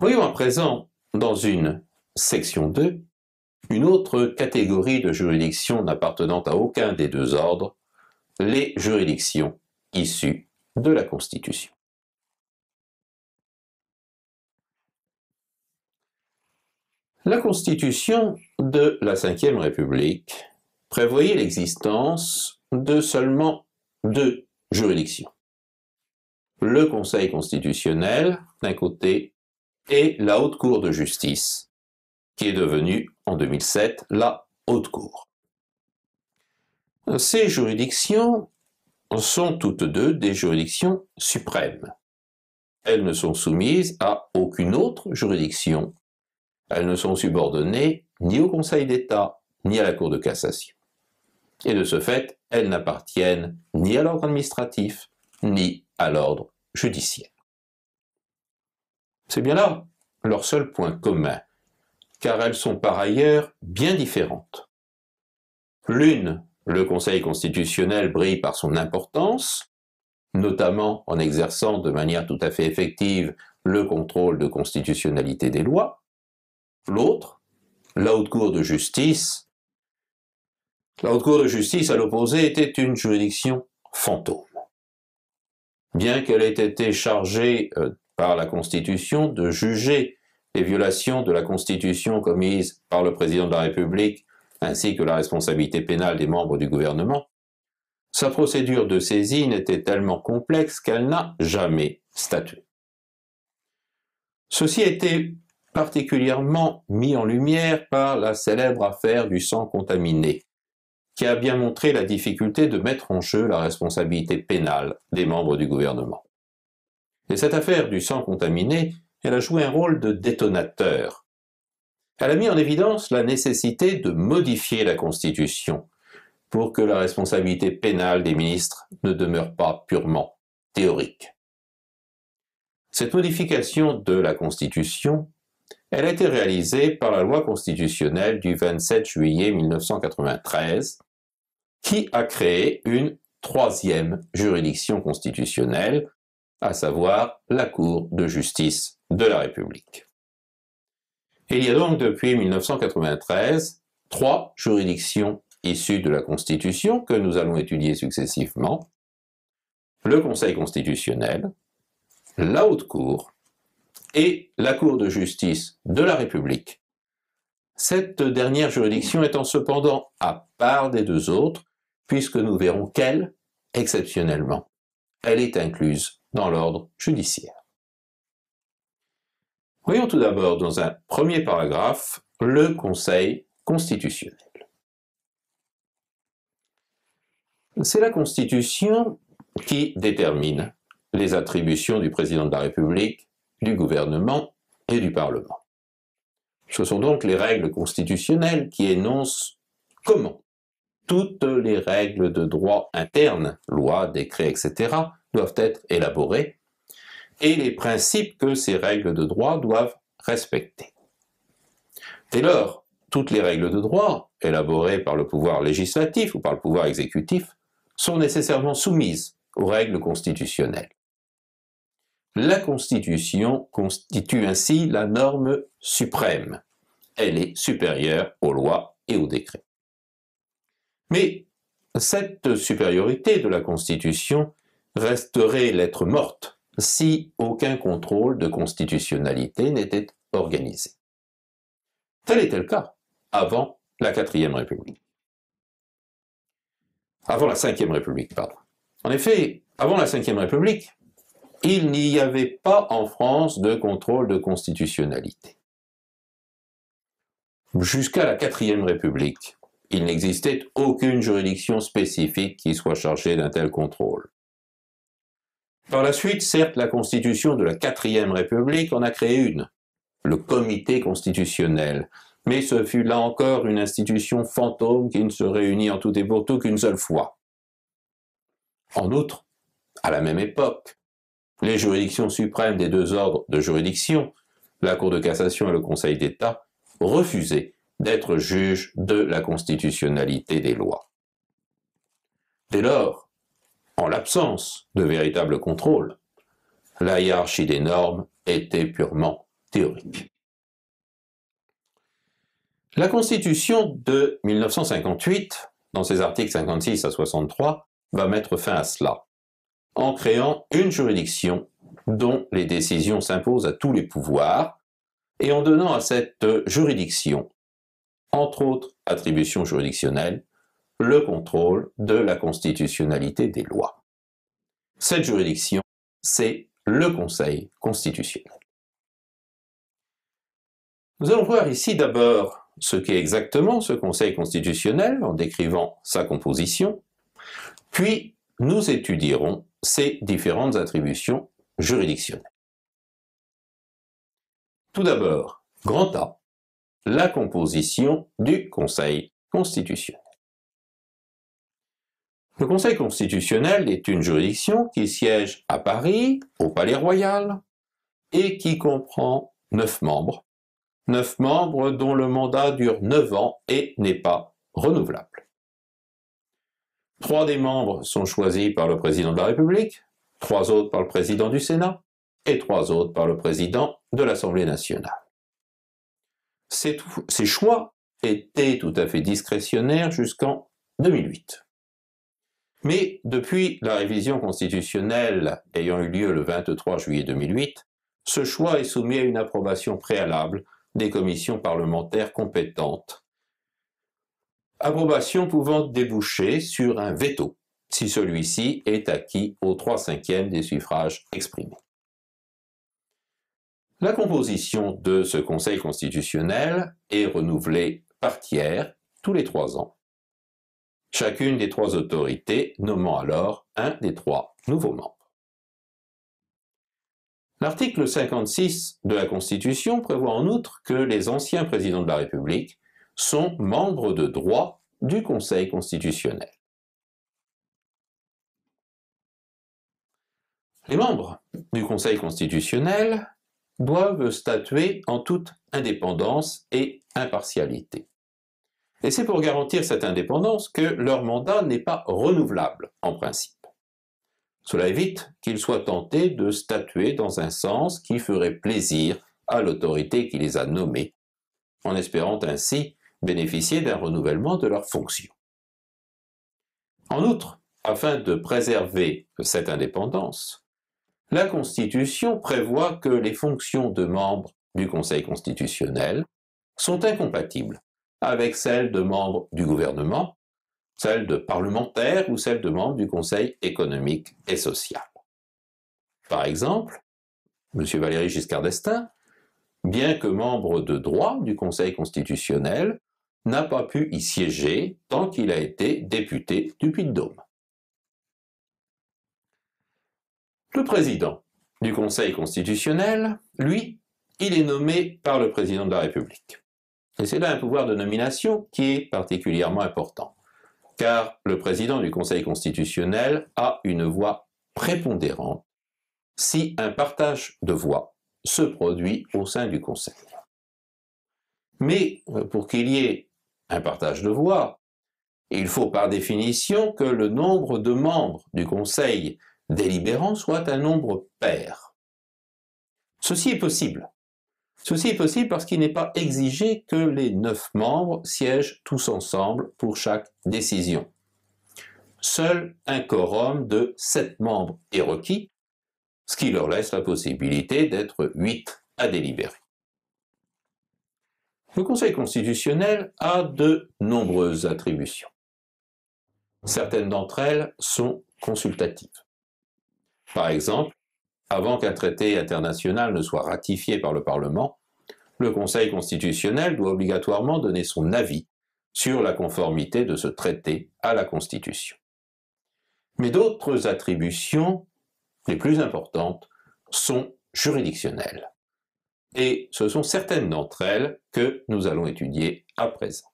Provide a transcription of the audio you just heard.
Voyons à présent, dans une section 2, une autre catégorie de juridictions n'appartenant à aucun des deux ordres, les juridictions issues de la Constitution. La Constitution de la Ve République prévoyait l'existence de seulement deux juridictions. Le Conseil constitutionnel, d'un côté, et la Haute Cour de justice, qui est devenue, en 2007, la Haute Cour. Ces juridictions sont toutes deux des juridictions suprêmes. Elles ne sont soumises à aucune autre juridiction. Elles ne sont subordonnées ni au Conseil d'État, ni à la Cour de cassation. Et de ce fait, elles n'appartiennent ni à l'ordre administratif, ni à l'ordre judiciaire. C'est bien là leur seul point commun, car elles sont par ailleurs bien différentes. L'une, le Conseil constitutionnel, brille par son importance, notamment en exerçant de manière tout à fait effective le contrôle de constitutionnalité des lois. L'autre, la Haute Cour de justice, à l'opposé, était une juridiction fantôme. Bien qu'elle ait été chargée par la Constitution de juger les violations de la Constitution commises par le président de la République ainsi que la responsabilité pénale des membres du gouvernement, sa procédure de saisine était tellement complexe qu'elle n'a jamais statué. Ceci a été particulièrement mis en lumière par la célèbre affaire du sang contaminé, qui a bien montré la difficulté de mettre en jeu la responsabilité pénale des membres du gouvernement. Et cette affaire du sang contaminé, elle a joué un rôle de détonateur. Elle a mis en évidence la nécessité de modifier la Constitution pour que la responsabilité pénale des ministres ne demeure pas purement théorique. Cette modification de la Constitution, elle a été réalisée par la loi constitutionnelle du 27 juillet 1993, qui a créé une troisième juridiction constitutionnelle, à savoir la Cour de justice de la République. Et il y a donc depuis 1993 trois juridictions issues de la Constitution que nous allons étudier successivement: le Conseil constitutionnel, la Haute Cour et la Cour de justice de la République. Cette dernière juridiction étant cependant à part des deux autres, puisque nous verrons qu'elle, exceptionnellement, elle est incluse dans l'ordre judiciaire. Voyons tout d'abord dans un premier paragraphe le Conseil constitutionnel. C'est la Constitution qui détermine les attributions du président de la République, du gouvernement et du Parlement. Ce sont donc les règles constitutionnelles qui énoncent comment toutes les règles de droit interne, lois, décrets, etc., doivent être élaborées et les principes que ces règles de droit doivent respecter. Dès lors, toutes les règles de droit, élaborées par le pouvoir législatif ou par le pouvoir exécutif, sont nécessairement soumises aux règles constitutionnelles. La Constitution constitue ainsi la norme suprême. Elle est supérieure aux lois et aux décrets. Mais cette supériorité de la Constitution resterait lettre morte si aucun contrôle de constitutionnalité n'était organisé. Tel était le cas avant la Quatrième République. Avant la Cinquième République, pardon. En effet, avant la Cinquième République, il n'y avait pas en France de contrôle de constitutionnalité. Jusqu'à la Quatrième République, il n'existait aucune juridiction spécifique qui soit chargée d'un tel contrôle. Par la suite, certes, la Constitution de la Quatrième République en a créé une, le Comité constitutionnel, mais ce fut là encore une institution fantôme qui ne se réunit en tout et pour tout qu'une seule fois. En outre, à la même époque, les juridictions suprêmes des deux ordres de juridiction, la Cour de cassation et le Conseil d'État, refusaient d'être juges de la constitutionnalité des lois. Dès lors, en l'absence de véritable contrôle, la hiérarchie des normes était purement théorique. La Constitution de 1958, dans ses articles 56 à 63, va mettre fin à cela, en créant une juridiction dont les décisions s'imposent à tous les pouvoirs et en donnant à cette juridiction, entre autres attributions juridictionnelles, le contrôle de la constitutionnalité des lois. Cette juridiction, c'est le Conseil constitutionnel. Nous allons voir ici d'abord ce qu'est exactement ce Conseil constitutionnel en décrivant sa composition, puis nous étudierons ses différentes attributions juridictionnelles. Tout d'abord, grand A, la composition du Conseil constitutionnel. Le Conseil constitutionnel est une juridiction qui siège à Paris, au Palais Royal, et qui comprend 9 membres. 9 membres dont le mandat dure 9 ans et n'est pas renouvelable. 3 des membres sont choisis par le président de la République, 3 autres par le président du Sénat et 3 autres par le président de l'Assemblée nationale. Ces choix étaient tout à fait discrétionnaires jusqu'en 2008. Mais depuis la révision constitutionnelle ayant eu lieu le 23 juillet 2008, ce choix est soumis à une approbation préalable des commissions parlementaires compétentes, approbation pouvant déboucher sur un veto, si celui-ci est acquis aux 3/5 des suffrages exprimés. La composition de ce Conseil constitutionnel est renouvelée par tiers tous les 3 ans, chacune des 3 autorités nommant alors un des 3 nouveaux membres. L'article 56 de la Constitution prévoit en outre que les anciens présidents de la République sont membres de droit du Conseil constitutionnel. Les membres du Conseil constitutionnel doivent statuer en toute indépendance et impartialité. Et c'est pour garantir cette indépendance que leur mandat n'est pas renouvelable en principe. Cela évite qu'ils soient tentés de statuer dans un sens qui ferait plaisir à l'autorité qui les a nommés, en espérant ainsi bénéficier d'un renouvellement de leurs fonctions. En outre, afin de préserver cette indépendance, la Constitution prévoit que les fonctions de membres du Conseil constitutionnel sont incompatibles avec celles de membres du gouvernement, celles de parlementaires ou celles de membres du Conseil économique et social. Par exemple, M. Valéry Giscard d'Estaing, bien que membre de droit du Conseil constitutionnel, n'a pas pu y siéger tant qu'il a été député du Puy-de-Dôme. Le président du Conseil constitutionnel, lui, il est nommé par le président de la République. Et c'est là un pouvoir de nomination qui est particulièrement important, car le président du Conseil constitutionnel a une voix prépondérante si un partage de voix se produit au sein du Conseil. Mais pour qu'il y ait un partage de voix, il faut par définition que le nombre de membres du Conseil délibérant soit un nombre pair. Ceci est possible. Ceci est possible parce qu'il n'est pas exigé que les 9 membres siègent tous ensemble pour chaque décision. Seul un quorum de 7 membres est requis, ce qui leur laisse la possibilité d'être 8 à délibérer. Le Conseil constitutionnel a de nombreuses attributions. Certaines d'entre elles sont consultatives. Par exemple, avant qu'un traité international ne soit ratifié par le Parlement, le Conseil constitutionnel doit obligatoirement donner son avis sur la conformité de ce traité à la Constitution. Mais d'autres attributions, les plus importantes, sont juridictionnelles. Et ce sont certaines d'entre elles que nous allons étudier à présent.